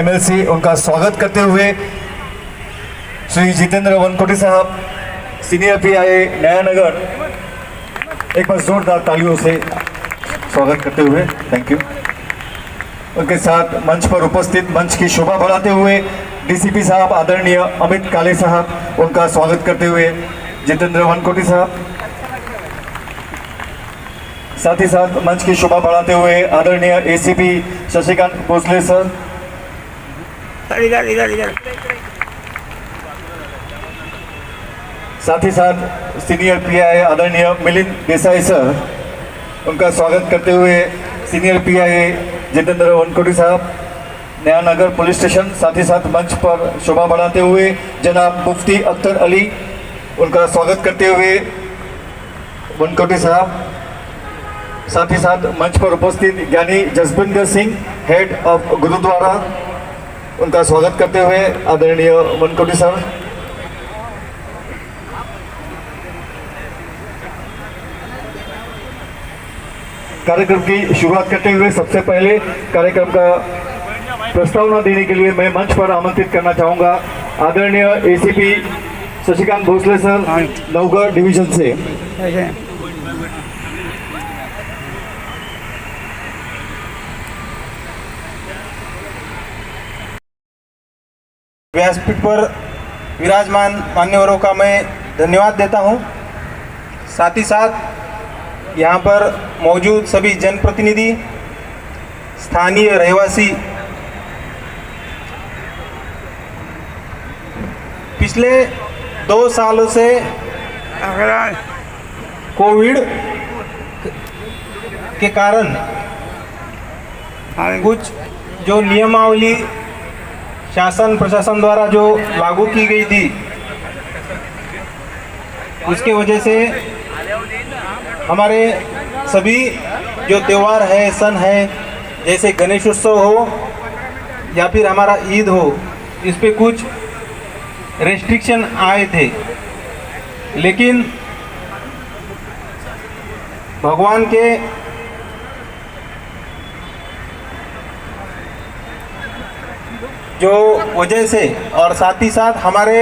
MLC उनका स्वागत करते हुए श्री जितेंद्र वनकोटी साहब सीनियर पीआई नया नगर, एक बार जोरदार तालियों से स्वागत करते हुए थैंक यू। उनके साथ मंच पर उपस्थित मंच की शोभा बढ़ाते हुए डीसीपी साहब आदरणीय अमित काले साहब, उनका स्वागत करते हुए जितेंद्र वनकोटी साहब। साथ ही साथ मंच की शोभा बढ़ाते हुए आदरणीय एसीपी शशिकांत भोसले सर। साथ ही साथ सीनियर पीआई आदरणीय मिलिंद देसाई सर, उनका स्वागत करते हुए सीनियर पीआई जितेंद्र वनकोटी साहब नया नगर पुलिस स्टेशन। साथ ही साथ मंच पर शोभा बढ़ाते हुए जनाब मुफ्ती अख्तर अली, उनका स्वागत करते हुए वनकोटी साहब। साथ ही साथ मंच पर उपस्थित ज्ञानी जसबिंदर सिंह हेड ऑफ गुरुद्वारा, उनका स्वागत करते हुए आदरणीय वनकोटी साहब। कार्यक्रम की शुरुआत करते हुए सबसे पहले कार्यक्रम का प्रस्तावना देने के लिए मैं मंच पर आमंत्रित करना चाहूँगा आदरणीय ACP Shashikant Bhosale sir, Navgarh division से। व्यासपीठ पर विराजमान मान्यवरों का मैं धन्यवाद देता हूं। साथ ही साथ यहाँ पर मौजूद सभी जनप्रतिनिधि, स्थानीय रहवासी, पिछले 2 सालों से कोविड के कारण कुछ जो नियमावली शासन प्रशासन द्वारा जो लागू की गई थी, उसके वजह से हमारे सभी जो त्यौहार है, सन है, जैसे गणेश उत्सव हो या फिर हमारा ईद हो, इस पे कुछ रेस्ट्रिक्शन आए थे। लेकिन भगवान के जो वजह से और साथ ही साथ हमारे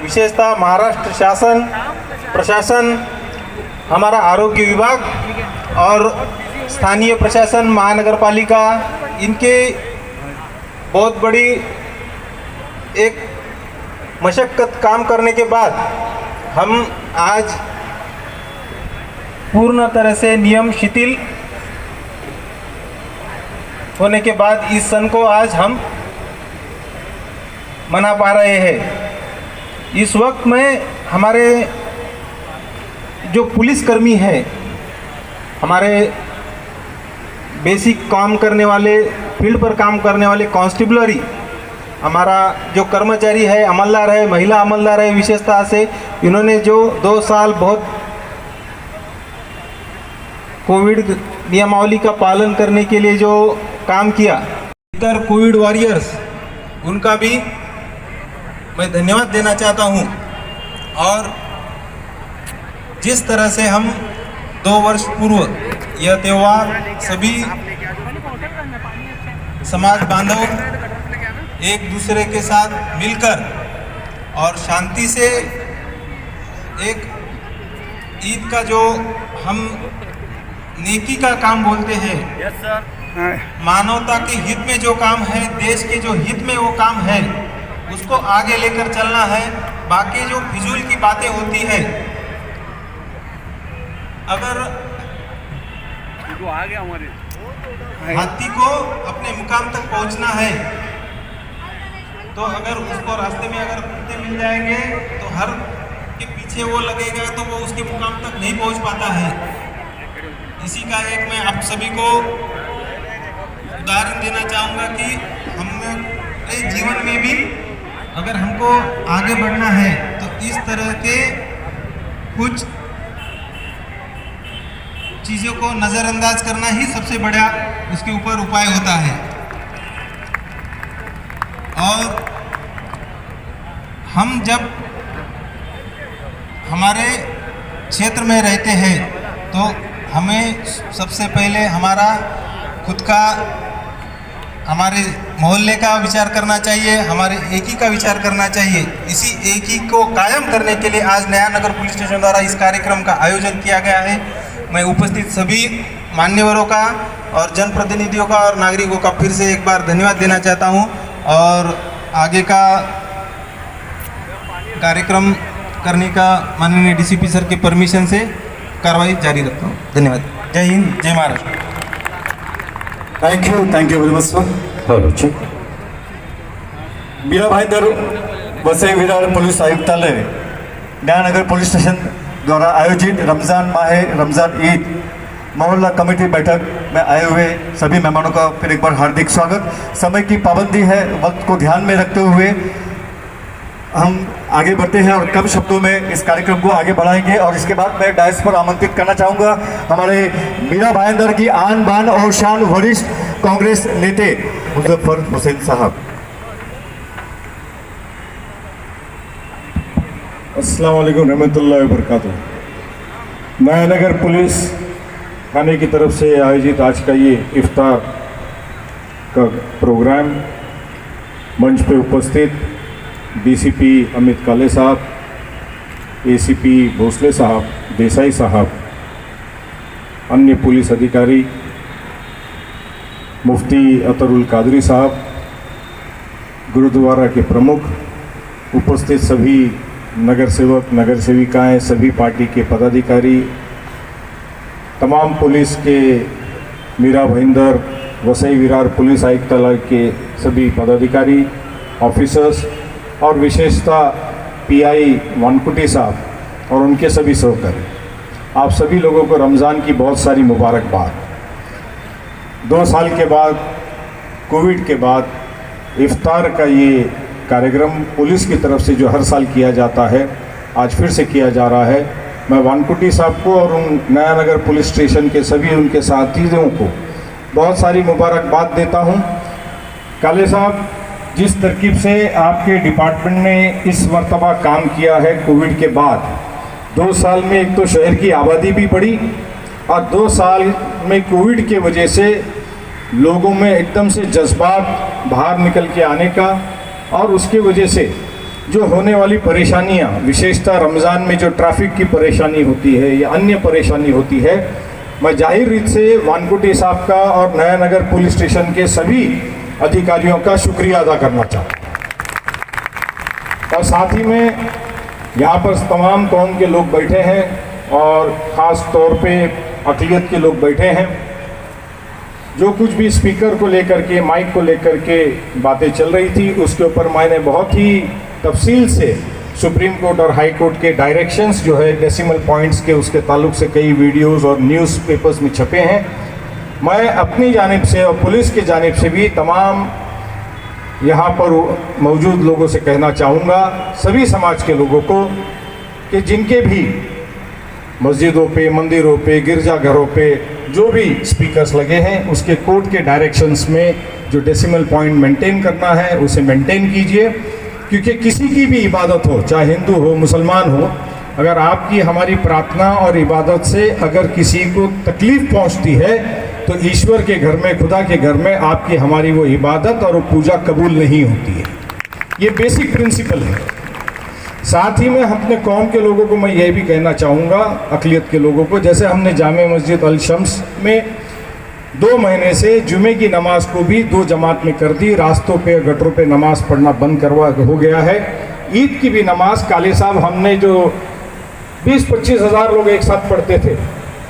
विशेषतः महाराष्ट्र शासन प्रशासन, हमारा आरोग्य विभाग और स्थानीय प्रशासन, महानगर पालिका, इनके बहुत बड़ी एक मशक्कत काम करने के बाद हम आज पूर्ण तरह से नियम शिथिल होने के बाद इस सन को आज हम मना पा रहे हैं। इस वक्त में हमारे जो पुलिसकर्मी है, हमारे बेसिक काम करने वाले, फील्ड पर काम करने वाले कांस्टेबलरी, हमारा जो कर्मचारी है, अमलदार है, महिला अमलदार है, विशेषता से इन्होंने जो 2 साल बहुत कोविड नियमावली का पालन करने के लिए जो काम किया, इतर कोविड वॉरियर्स, उनका भी मैं धन्यवाद देना चाहता हूं। और जिस तरह से हम 2 वर्ष पूर्व यह त्यौहार सभी समाज बांधव एक दूसरे के साथ मिलकर और शांति से एक ईद का जो हम नेकी का काम बोलते हैं, मानवता के हित में जो काम है, देश के जो हित में वो काम है, उसको आगे लेकर चलना है। बाकी जो फिजूल की बातें होती है, अगर हाथी को अपने मुकाम तक पहुंचना है तो अगर उसको रास्ते में अगर कुत्ते मिल जाएंगे तो हर के पीछे वो लगेगा तो वो उसके मुकाम तक नहीं पहुंच पाता है। इसी का एक मैं आप सभी को उदाहरण देना चाहूँगा कि हमारे जीवन में भी अगर हमको आगे बढ़ना है तो इस तरह के कुछ चीज़ों को नज़रअंदाज करना ही सबसे बड़ा उसके ऊपर उपाय होता है। और हम जब हमारे क्षेत्र में रहते हैं तो हमें सबसे पहले हमारा खुद का हमारे मोहल्ले का विचार करना चाहिए, हमारे एकी का विचार करना चाहिए। इसी एकी को कायम करने के लिए आज नया नगर पुलिस स्टेशन द्वारा इस कार्यक्रम का आयोजन किया गया है। मैं उपस्थित सभी मान्यवरों का और जनप्रतिनिधियों का और नागरिकों का फिर से एक बार धन्यवाद देना चाहता हूं और आगे का कार्यक्रम करने का माननीय डीसीपी सर के परमिशन से कार्रवाई जारी रखता हूं। धन्यवाद। जय हिंद, जय Maharashtra. Thank you very much sir. Hello ठीक। मीरा भाईंदर वसई विरार पुलिस आयुक्तालय नयानगर पुलिस स्टेशन द्वारा आयोजित रमज़ान ईद मोहल्ला कमेटी बैठक में आए हुए सभी मेहमानों का फिर एक बार हार्दिक स्वागत। समय की पाबंदी है, वक्त को ध्यान में रखते हुए हम आगे बढ़ते हैं और कम शब्दों में इस कार्यक्रम को आगे बढ़ाएंगे। और इसके बाद मैं डायस पर आमंत्रित करना चाहूँगा हमारे मीरा भाईंदर की आन बान और शान वरिष्ठ कांग्रेस नेते मुजफ्फर हुसैन साहब। अस्सलाम वालेकुम रहमतुल्लाहि व बरकातुहू। नयानगर पुलिस थाने की तरफ से आयोजित आज का ये इफ्तार का प्रोग्राम मंच पे उपस्थित डीसीपी अमित काले साहब, एसीपी भोसले साहब, देसाई साहब, अन्य पुलिस अधिकारी, मुफ्ती अतरुल कादरी साहब, गुरुद्वारा के प्रमुख, उपस्थित सभी नगर सेवक, नगर सेविकाएँ, सभी पार्टी के पदाधिकारी, तमाम पुलिस के मीरा भाईंदर वसई विरार पुलिस आयुक्तालय के सभी पदाधिकारी, ऑफिसर्स और विशेषतः पीआई वानकुटी साहब और उनके सभी सहकारी, आप सभी लोगों को रमज़ान की बहुत सारी मुबारकबाद। 2 साल के बाद, कोविड के बाद इफ्तार का ये कार्यक्रम पुलिस की तरफ से जो हर साल किया जाता है, आज फिर से किया जा रहा है। मैं वानकुटी साहब को और उन नयानगर पुलिस स्टेशन के सभी उनके साथियों को बहुत सारी मुबारकबाद देता हूं। काले साहब, जिस तरकीब से आपके डिपार्टमेंट ने इस मर्तबा काम किया है कोविड के बाद, 2 साल में एक तो शहर की आबादी भी बढ़ी और 2 साल में कोविड के वजह से लोगों में एकदम से जज्बात बाहर निकल के आने का और उसके वजह से जो होने वाली परेशानियां, विशेषतः रमज़ान में जो ट्रैफिक की परेशानी होती है या अन्य परेशानी होती है, मैं जाहिर रीत से वानकुटी साहब का और नयानगर पुलिस स्टेशन के सभी अधिकारियों का शुक्रिया अदा करना चाहता हूँ। और साथ ही में यहाँ पर तमाम कौम के लोग बैठे हैं और ख़ास तौर पे अक़लियत के लोग बैठे हैं। जो कुछ भी स्पीकर को लेकर के, माइक को लेकर के बातें चल रही थी, उसके ऊपर मैंने बहुत ही तफसील से सुप्रीम कोर्ट और हाई कोर्ट के डायरेक्शंस जो है डेसिमल पॉइंट्स के, उसके ताल्लुक से कई वीडियोस और न्यूज़पेपर्स में छपे हैं। मैं अपनी जानिब से और पुलिस की जानिब से भी तमाम यहाँ पर मौजूद लोगों से कहना चाहूँगा, सभी समाज के लोगों को, कि जिनके भी मस्जिदों पे, मंदिरों पे, गिरजाघरों पे जो भी स्पीकर्स लगे हैं, उसके कोर्ट के डायरेक्शंस में जो डेसिमल पॉइंट मेंटेन करना है उसे मेंटेन कीजिए। क्योंकि किसी की भी इबादत हो, चाहे हिंदू हो, मुसलमान हो, अगर आपकी हमारी प्रार्थना और इबादत से अगर किसी को तकलीफ़ पहुंचती है तो ईश्वर के घर में, खुदा के घर में आपकी हमारी वो इबादत और वो पूजा कबूल नहीं होती है। ये बेसिक प्रिंसिपल है। साथ ही में अपने कौम के लोगों को मैं ये भी कहना चाहूँगा, अक़लियत के लोगों को, जैसे हमने जामे मस्जिद अल शम्स में 2 महीने से जुमे की नमाज को भी 2 जमात में कर दी, रास्तों पे, गटरों पे नमाज पढ़ना बंद हो गया है। ईद की भी नमाज, काले साहब, हमने जो 20-25 हज़ार लोग एक साथ पढ़ते थे,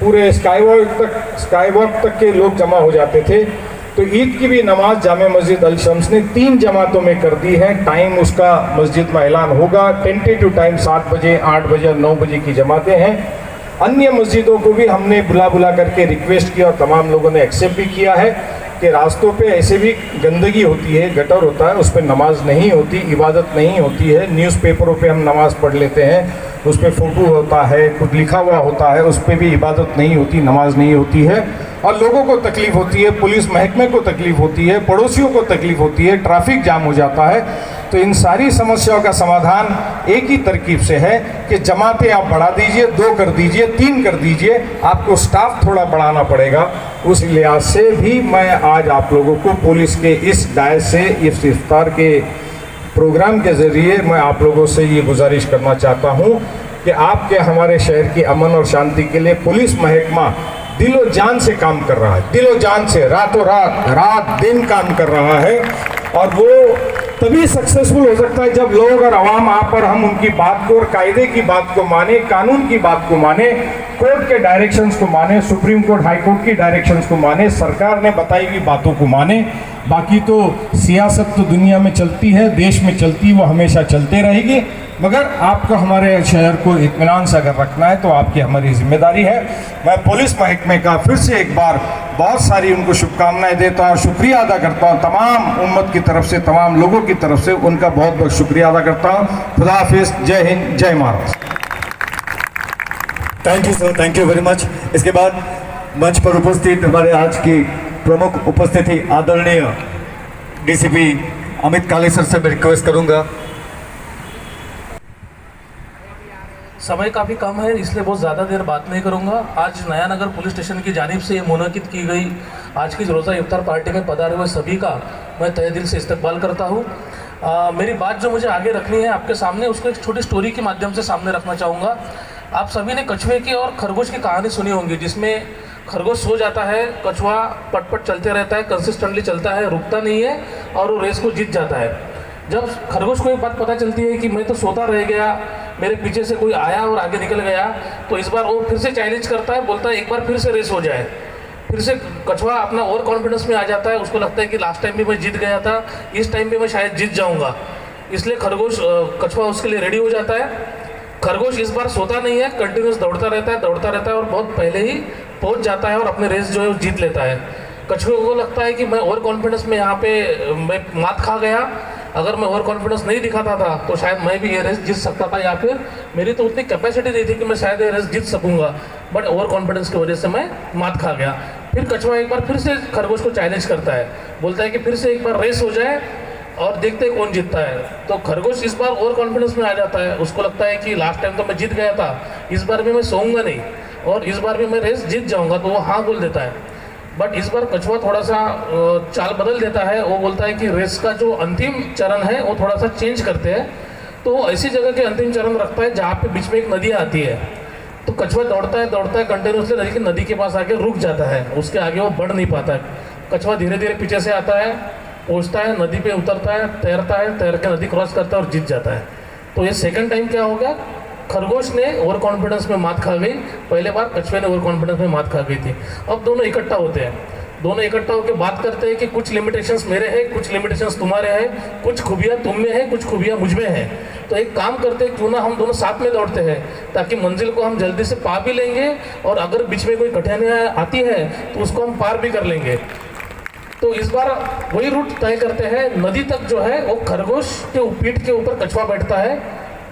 पूरे स्काईवॉक तक के लोग जमा हो जाते थे, तो ईद की भी नमाज जामे मस्जिद अल शम्स ने 3 जमातों में कर दी है। टाइम उसका मस्जिद में ऐलान होगा, टेंटेटिव टाइम 7 बजे, 8 बजे और 9 बजे की जमातें हैं। अन्य मस्जिदों को भी हमने बुला करके रिक्वेस्ट किया और तमाम लोगों ने एक्सेप्ट भी किया है कि रास्तों पे ऐसे भी गंदगी होती है, गटर होता है, उस पर नमाज नहीं होती, इबादत नहीं होती है। न्यूज़पेपरों पे हम नमाज पढ़ लेते हैं, उस पर फ़ोटो होता है, कुछ लिखा हुआ होता है, उस पर भी इबादत नहीं होती, नमाज नहीं होती है और लोगों को तकलीफ़ होती है, पुलिस महकमे को तकलीफ़ होती है, पड़ोसियों को तकलीफ़ होती है, ट्रैफिक जाम हो जाता है। तो इन सारी समस्याओं का समाधान एक ही तरकीब से है कि जमातें आप बढ़ा दीजिए, 2 कर दीजिए, 3 कर दीजिए, आपको स्टाफ थोड़ा बढ़ाना पड़ेगा। उस लिहाज से भी मैं आज आप लोगों को पुलिस के इस डायस से, इस इफ्तार के प्रोग्राम के ज़रिए मैं आप लोगों से ये गुजारिश करना चाहता हूँ कि आपके हमारे शहर की अमन और शांति के लिए पुलिस महकमा दिलो जान से काम कर रहा है, दिलो जान से, रातों रात, रात दिन काम कर रहा है। और वो तभी सक्सेसफुल हो सकता है जब लोग और आवाम आप और हम उनकी बात को और कायदे की बात को माने, कानून की बात को माने, कोर्ट के डायरेक्शंस को माने, सुप्रीम कोर्ट, हाई कोर्ट की डायरेक्शंस को माने, सरकार ने बताई हुई बातों को माने। बाकी तो सियासत तो दुनिया में चलती है, देश में चलती है, वो हमेशा चलते रहेगी, मगर आपको हमारे शहर को इत्मीनान से अगर रखना है तो आपकी हमारी जिम्मेदारी है। मैं पुलिस महकमे का फिर से एक बार बहुत सारी उनको शुभकामनाएं देता हूँ, शुक्रिया अदा करता हूँ, तमाम उम्मत की तरफ से, तमाम लोगों की तरफ से उनका बहुत बहुत शुक्रिया अदा करता हूँ। खुदा हाफिज़, जय हिंद, जय Maharashtra. Thank you sir, thank you very much. इसके बाद मंच पर उपस्थित हमारे आज की प्रमुख उपस्थिति आदरणीय डीसीपी अमित काले सर से मैं रिक्वेस्ट करूंगा। समय काफ़ी कम है इसलिए बहुत ज़्यादा देर बात नहीं करूंगा। आज नया नगर पुलिस स्टेशन की जानिब से ये मुनक़िद की गई आज की रोज़ा इफ्तार पार्टी में पधारे हुए सभी का मैं तहे दिल से इस्तकबाल करता हूँ। मेरी बात जो मुझे आगे रखनी है आपके सामने, उसको एक छोटी स्टोरी के माध्यम से सामने रखना चाहूँगा। आप सभी ने कछुए की और खरगोश की कहानी सुनी होंगी, जिसमें खरगोश सो जाता है, कछुआ पटपट चलते रहता है, कंसिस्टेंटली चलता है, रुकता नहीं है और वो रेस को जीत जाता है। जब खरगोश को एक बात पता चलती है कि मैं तो सोता रह गया, मेरे पीछे से कोई आया और आगे निकल गया, तो इस बार वो फिर से चैलेंज करता है, बोलता है एक बार फिर से रेस हो जाए। फिर से कछुआ अपना ओवर कॉन्फिडेंस में आ जाता है, उसको लगता है कि लास्ट टाइम भी मैं जीत गया था, इस टाइम भी मैं शायद जीत जाऊंगा, इसलिए कछुआ उसके लिए रेडी हो जाता है। खरगोश इस बार सोता नहीं है, कंटिन्यूस दौड़ता रहता है और बहुत पहले ही पहुंच जाता है और अपने रेस जो है वो जीत लेता है। कछुए को लगता है कि मैं ओवर कॉन्फिडेंस में यहाँ पे मैं मात खा गया, अगर मैं ओवर कॉन्फिडेंस नहीं दिखाता था तो शायद मैं भी ये रेस जीत सकता था, या फिर मेरी तो उतनी कैपेसिटी नहीं थी कि मैं शायद ये रेस जीत सकूंगा, बट ओवर कॉन्फिडेंस की वजह से मैं मात खा गया। फिर कछुआ एक बार फिर से खरगोश को चैलेंज करता है, बोलता है कि फिर से एक बार रेस हो जाए और देखते हैं कौन जीतता है। तो खरगोश इस बार ओवर कॉन्फिडेंस में आ जाता है, उसको लगता है कि लास्ट टाइम तो मैं जीत गया था, इस बार भी मैं सोऊंगा नहीं और इस बार भी मैं रेस जीत जाऊंगा, तो वो हाँ बोल देता है। बट इस बार कछुआ थोड़ा सा चाल बदल देता है, वो बोलता है कि रेस का जो अंतिम चरण है वो थोड़ा सा चेंज करते हैं। तो ऐसी जगह के अंतिम चरण रखता है जहाँ पे बीच में एक नदी आती है। तो कछुआ दौड़ता है कंटिन्यूसली नदी के पास आके रुक जाता है, उसके आगे वो बढ़ नहीं पाता है। कछुआ धीरे धीरे पीछे से आता है, पहुँचता है, नदी पे उतरता है, तैर के नदी क्रॉस करता है और जीत जाता है। तो ये सेकंड टाइम क्या हो गया, खरगोश ने ओवर कॉन्फिडेंस में मात खा गई, पहले बार कछुए ने ओवर कॉन्फिडेंस में मात खा गई थी। अब दोनों इकट्ठा होते हैं, दोनों इकट्ठा होकर बात करते हैं कि कुछ लिमिटेशंस मेरे हैं, कुछ लिमिटेशंस तुम्हारे हैं, कुछ खूबियाँ तुम में है, कुछ खूबियाँ मुझ में है। तो एक काम करते हैं, क्यों ना हम दोनों साथ में दौड़ते हैं, ताकि मंजिल को हम जल्दी से पा भी लेंगे और अगर बीच में कोई कठिनाई आती है तो उसको हम पार भी कर लेंगे। तो इस बार वही रूट तय करते हैं। नदी तक जो है वो खरगोश के पीठ के ऊपर कछुआ बैठता है,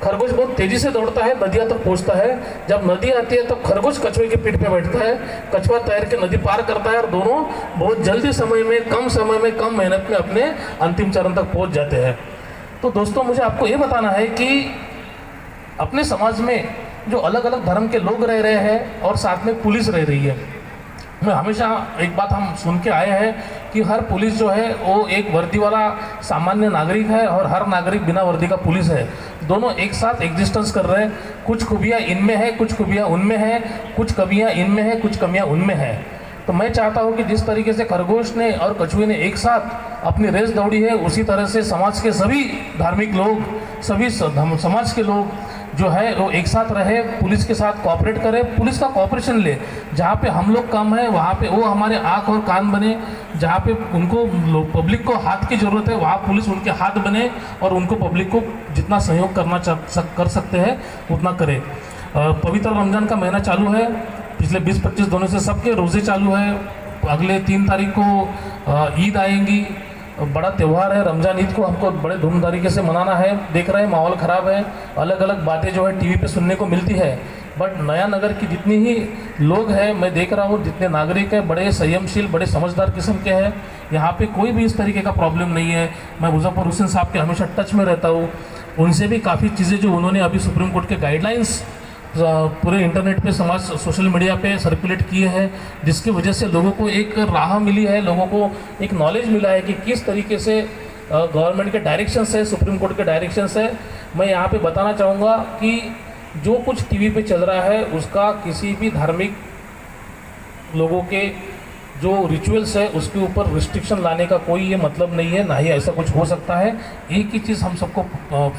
खरगोश बहुत तेजी से दौड़ता है, नदिया तक पहुंचता है। जब नदी आती है तब खरगोश कछुए के पीठ पे बैठता है, कछुआ तैर के नदी पार करता है और दोनों बहुत जल्दी समय में, कम मेहनत में अपने अंतिम चरण तक पहुंच जाते हैं। तो दोस्तों, मुझे आपको ये बताना है कि अपने समाज में जो अलग अलग धर्म के लोग रह रहे हैं और साथ में पुलिस रह रही है, मैं हमेशा एक बात हम सुन के आए हैं कि हर पुलिस जो है वो एक वर्दी वाला सामान्य नागरिक है और हर नागरिक बिना वर्दी का पुलिस है। दोनों एक साथ एग्जिस्टेंस कर रहे हैं, कुछ खूबियाँ इनमें है, कुछ खूबियाँ उनमें है, कुछ कमियाँ इनमें है, कुछ कमियाँ उनमें है। तो मैं चाहता हूँ कि जिस तरीके से खरगोश ने और कछुए ने एक साथ अपनी रेस दौड़ी है, उसी तरह से समाज के सभी धार्मिक लोग, सभी समाज के लोग जो है वो एक साथ रहे, पुलिस के साथ कोऑपरेट करें, पुलिस का कोऑपरेशन ले। जहाँ पे हम लोग कम है वहाँ पे वो हमारे आँख और कान बने, जहाँ पे उनको पब्लिक को हाथ की ज़रूरत है वहाँ पुलिस उनके हाथ बने और उनको पब्लिक को जितना सहयोग कर सकते हैं उतना करें। पवित्र रमज़ान का महीना चालू है, पिछले 20-25 दिनों से सबके रोज़े चालू है। अगले 3 तारीख को ईद आएंगी, बड़ा त्यौहार है रमज़ान। ईद को हमको बड़े धूम तरीके से मनाना है। देख रहे हैं माहौल ख़राब है, अलग अलग बातें जो है टीवी पे सुनने को मिलती है, बट नया नगर की जितनी ही लोग हैं, मैं देख रहा हूँ जितने नागरिक हैं, बड़े संयमशील, बड़े समझदार किस्म के हैं। यहाँ पे कोई भी इस तरीके का प्रॉब्लम नहीं है। मैं मुजफ्फर हुसैन साहब के हमेशा टच में रहता हूँ, उनसे भी काफ़ी चीज़ें जो उन्होंने अभी सुप्रीम कोर्ट के गाइडलाइंस पूरे इंटरनेट पे, समाज सोशल मीडिया पे सर्कुलेट किए हैं, जिसकी वजह से लोगों को एक राह मिली है, लोगों को एक नॉलेज मिला है कि किस तरीके से गवर्नमेंट के डायरेक्शंस है, सुप्रीम कोर्ट के डायरेक्शंस है। मैं यहाँ पे बताना चाहूँगा कि जो कुछ टीवी पे चल रहा है उसका किसी भी धार्मिक लोगों के जो रिचुअल्स है उसके ऊपर रिस्ट्रिक्शन लाने का कोई ये मतलब नहीं है, ना ही ऐसा कुछ हो सकता है। एक ही चीज़ हम सबको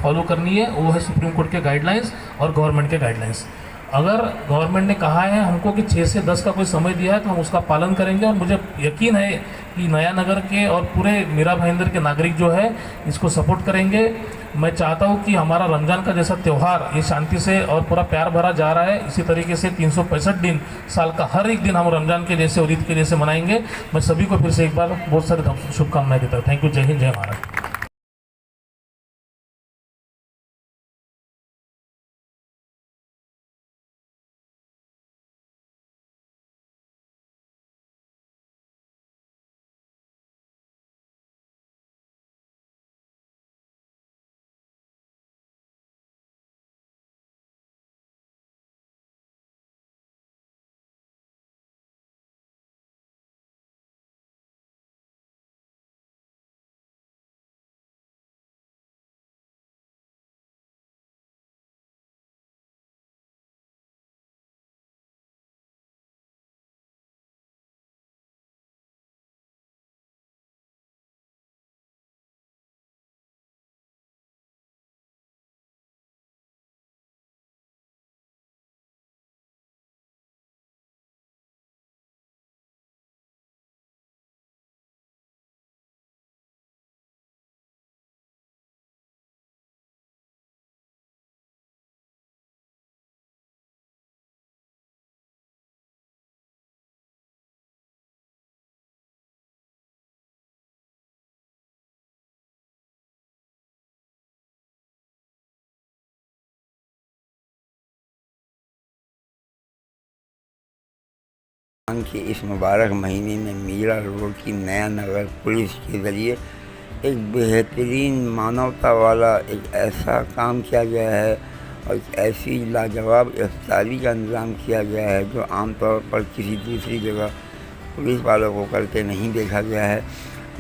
फॉलो करनी है, वो है सुप्रीम कोर्ट के गाइडलाइंस और गवर्नमेंट के गाइडलाइंस। अगर गवर्नमेंट ने कहा है हमको कि 6 से 10 का कोई समय दिया है तो हम उसका पालन करेंगे, और मुझे यकीन है कि नया नगर के और पूरे मीरा भाईंदर के नागरिक जो है इसको सपोर्ट करेंगे। मैं चाहता हूँ कि हमारा रमज़ान का जैसा त्यौहार ये शांति से और पूरा प्यार भरा जा रहा है, इसी तरीके से 365 दिन साल का हर एक दिन हम रमज़ान के जैसे और ईद के जैसे मनाएंगे। मैं सभी को फिर से एक बार बहुत सारी शुभकामनाएं देता हूँ। Thank you. जय हिंद, जय महाराष्ट्र। के इस मुबारक महीने में मीरा रोड की नया नगर पुलिस के ज़रिए एक बेहतरीन मानवता वाला एक ऐसा काम किया गया है और एक ऐसी लाजवाब इफ्तारी का इंतज़ाम किया गया है जो आमतौर पर किसी दूसरी जगह पुलिस वालों को करते नहीं देखा गया है।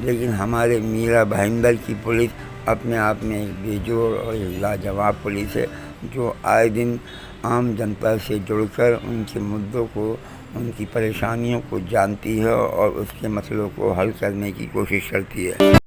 लेकिन हमारे मीरा भाईंदर की पुलिस अपने आप में एक बेजोड़ और एक लाजवाब पुलिस है, जो आए दिन आम जनता से जुड़कर उनके मुद्दों को, उनकी परेशानियों को जानती है और उसके मसलों को हल करने की कोशिश करती है।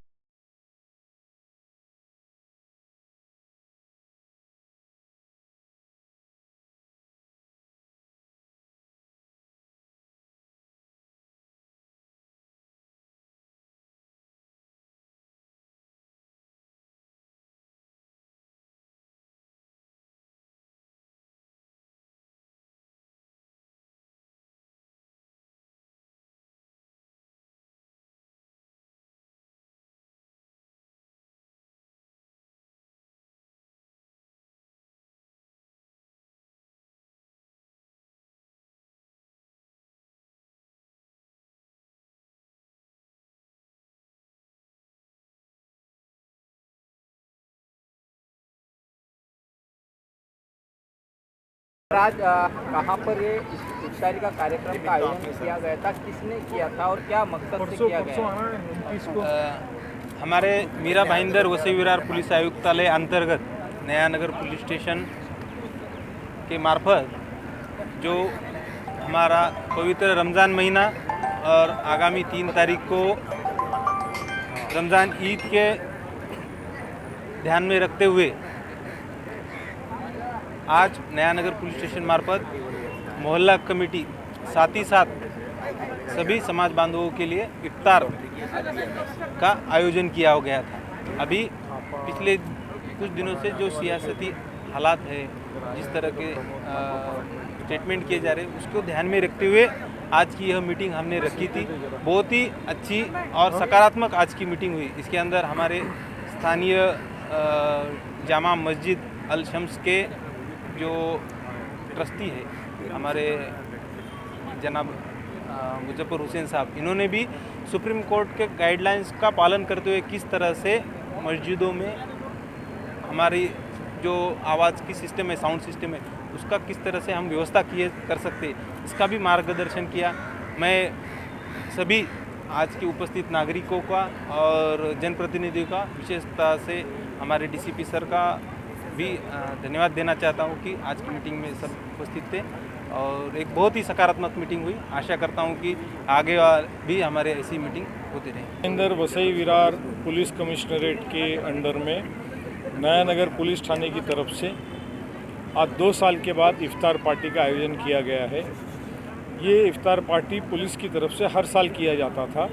आज कहाँ पर ये इफ्तारी का कार्यक्रम का आयोजन किया गया था, किसने किया था और क्या मकसद से किया गया? हमारे मीरा भाईंदर वसई विरार पुलिस आयुक्तालय अंतर्गत नया नगर पुलिस स्टेशन के मार्फत जो हमारा पवित्र रमज़ान महीना और आगामी 3 तारीख को रमज़ान ईद के ध्यान में रखते हुए आज नया नगर पुलिस स्टेशन मार्फत मोहल्ला कमेटी साथ ही साथ सभी समाज बांधवों के लिए इफ्तार का आयोजन किया गया था। अभी पिछले कुछ दिनों से जो सियासती हालात है, जिस तरह के स्टेटमेंट किए जा रहे हैं, उसको ध्यान में रखते हुए आज की यह मीटिंग हमने रखी थी। बहुत ही अच्छी और सकारात्मक आज की मीटिंग हुई। इसके अंदर हमारे स्थानीय जामा मस्जिद अल शम्स के जो ट्रस्टी है हमारे जनाब मुजफ्फर हुसैन साहब, इन्होंने भी सुप्रीम कोर्ट के गाइडलाइंस का पालन करते हुए किस तरह से मस्जिदों में हमारी जो आवाज़ की सिस्टम है, साउंड सिस्टम है, उसका किस तरह से हम व्यवस्था कर सकते, इसका भी मार्गदर्शन किया। मैं सभी आज के उपस्थित नागरिकों का और जनप्रतिनिधियों का, विशेषता से हमारे डीसीपी सर का भी धन्यवाद देना चाहता हूं कि आज की मीटिंग में सब उपस्थित थे और एक बहुत ही सकारात्मक मीटिंग हुई। आशा करता हूं कि आगे भी हमारे ऐसी मीटिंग होती रहे। इंदर वसई विरार पुलिस कमिश्नरेट के अंडर में नया नगर पुलिस थाने की तरफ से आज 2 साल के बाद इफ्तार पार्टी का आयोजन किया गया है। ये इफ्तार पार्टी पुलिस की तरफ से हर साल किया जाता था।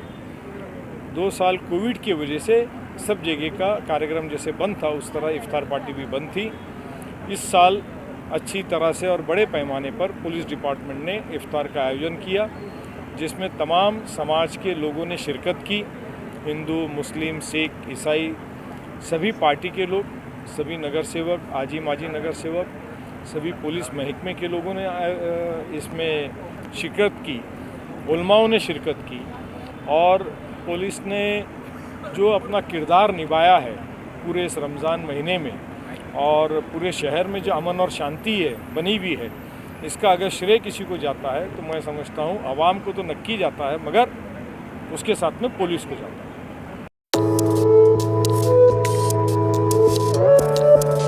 2 साल कोविड की वजह से सब जगह का कार्यक्रम जैसे बंद था, उस तरह इफ्तार पार्टी भी बंद थी। इस साल अच्छी तरह से और बड़े पैमाने पर पुलिस डिपार्टमेंट ने इफ्तार का आयोजन किया, जिसमें तमाम समाज के लोगों ने शिरकत की। हिंदू, मुस्लिम, सिख, ईसाई, सभी पार्टी के लोग, सभी नगर सेवक, आजी माजी नगर सेवक, सभी पुलिस महकमे के लोगों ने इसमें शिरकत की, उलमाओं ने शिरकत की और पुलिस ने जो अपना किरदार निभाया है पूरे इस रमज़ान महीने में और पूरे शहर में जो अमन और शांति है बनी हुई है, इसका अगर श्रेय किसी को जाता है तो मैं समझता हूँ आवाम को तो नक्की जाता है, मगर उसके साथ में पुलिस को जाता है।